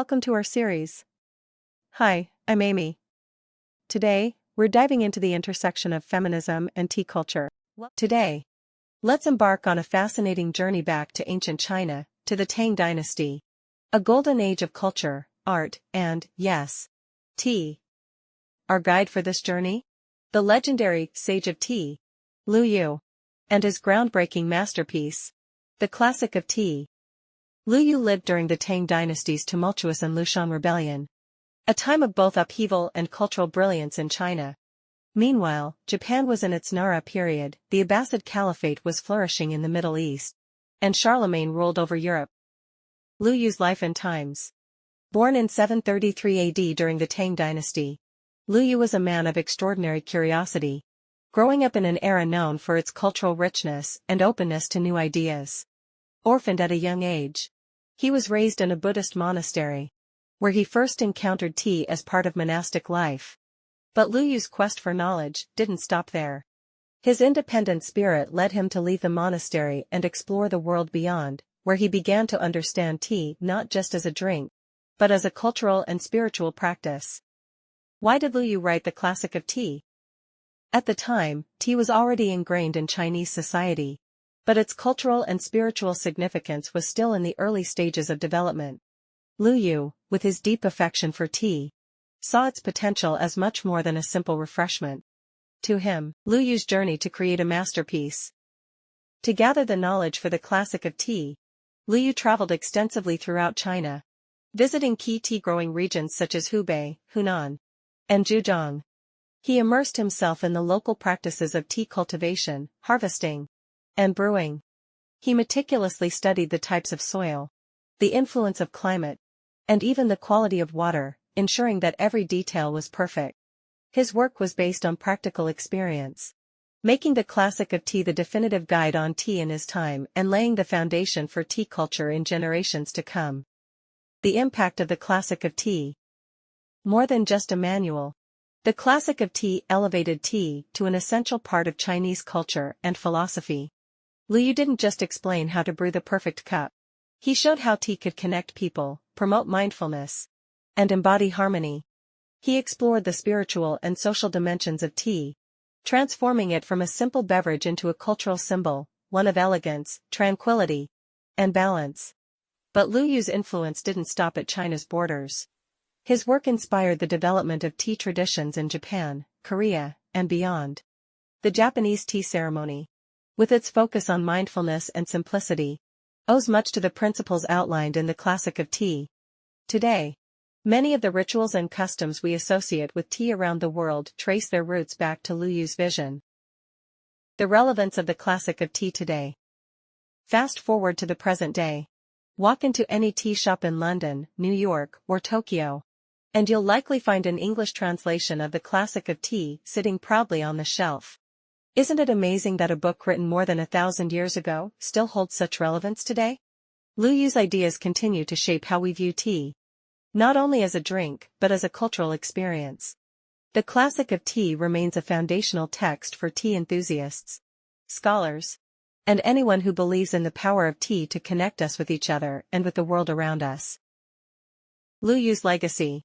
welcome to our series. Hi, I'm Amy. Today, we're diving into the intersection of feminism and tea culture. Today, let's embark on a fascinating journey back to ancient China, to the Tang Dynasty. A golden age of culture, art, and, yes, tea. Our guide for this journey? The legendary Sage of Tea, Lu Yu, and his groundbreaking masterpiece, the Classic of Tea. Lu Yu lived during the Tang Dynasty's tumultuous and Lushan rebellion, a time of both upheaval and cultural brilliance in China. Meanwhile, Japan was in its Nara period, the Abbasid Caliphate was flourishing in the Middle East, and Charlemagne ruled over Europe. Lu Yu's life and times. Born in 733 AD during the Tang Dynasty, Lu Yu was a man of extraordinary curiosity, growing up in an era known for its cultural richness and openness to new ideas. Orphaned at a young age, he was raised in a Buddhist monastery, where he first encountered tea as part of monastic life. But Lu Yu's quest for knowledge didn't stop there. His independent spirit led him to leave the monastery and explore the world beyond, where he began to understand tea not just as a drink, but as a cultural and spiritual practice. Why did Lu Yu write the Classic of Tea? At the time, tea was already ingrained in Chinese society, but its cultural and spiritual significance was still in the early stages of development. Lu Yu, with his deep affection for tea, saw its potential as much more than a simple refreshment. To him, Lu Yu's journey to create a masterpiece. To gather the knowledge for the Classic of Tea, Lu Yu traveled extensively throughout China, visiting key tea-growing regions such as Hubei, Hunan, and Zhejiang. He immersed himself in the local practices of tea cultivation, harvesting, and brewing. He meticulously studied the types of soil, the influence of climate, and even the quality of water, ensuring that every detail was perfect. His work was based on practical experience, making the Classic of Tea the definitive guide on tea in his time and laying the foundation for tea culture in generations to come. The impact of the Classic of Tea. More than just a manual, the Classic of Tea elevated tea to an essential part of Chinese culture and philosophy. Lu Yu didn't just explain how to brew the perfect cup. He showed how tea could connect people, promote mindfulness, and embody harmony. He explored the spiritual and social dimensions of tea, transforming it from a simple beverage into a cultural symbol, one of elegance, tranquility, and balance. But Lu Yu's influence didn't stop at China's borders. His work inspired the development of tea traditions in Japan, Korea, and beyond. The Japanese tea ceremony, with its focus on mindfulness and simplicity, owes much to the principles outlined in the Classic of Tea. Today, many of the rituals and customs we associate with tea around the world trace their roots back to Lu Yu's vision. The relevance of the Classic of Tea today. Fast forward to the present day. Walk into any tea shop in London, New York, or Tokyo, and you'll likely find an English translation of the Classic of Tea sitting proudly on the shelf. Isn't it amazing that a book written more than 1,000 years ago still holds such relevance today? Lu Yu's ideas continue to shape how we view tea, not only as a drink but as a cultural experience. The Classic of Tea remains a foundational text for tea enthusiasts, scholars, and anyone who believes in the power of tea to connect us with each other and with the world around us. Lu Yu's legacy.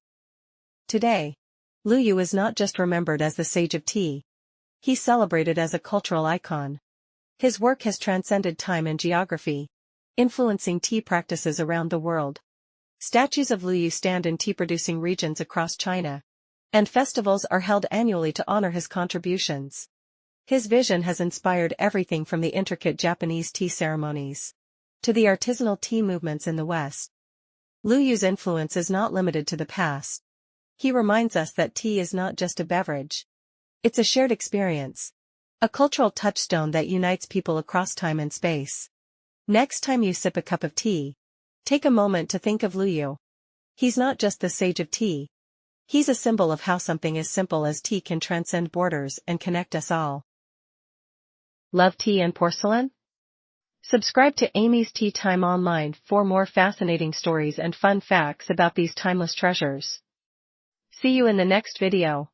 Today, Lu Yu is not just remembered as the Sage of Tea. He's celebrated as a cultural icon. His work has transcended time and geography, influencing tea practices around the world. Statues of Lu Yu stand in tea-producing regions across China, and festivals are held annually to honor his contributions. His vision has inspired everything from the intricate Japanese tea ceremonies to the artisanal tea movements in the West. Lu Yu's influence is not limited to the past. He reminds us that tea is not just a beverage. It's a shared experience, a cultural touchstone that unites people across time and space. Next time you sip a cup of tea, take a moment to think of Lu Yu. He's not just the Sage of Tea. He's a symbol of how something as simple as tea can transcend borders and connect us all. Love tea and porcelain? Subscribe to Amy's Tea Time Online for more fascinating stories and fun facts about these timeless treasures. See you in the next video.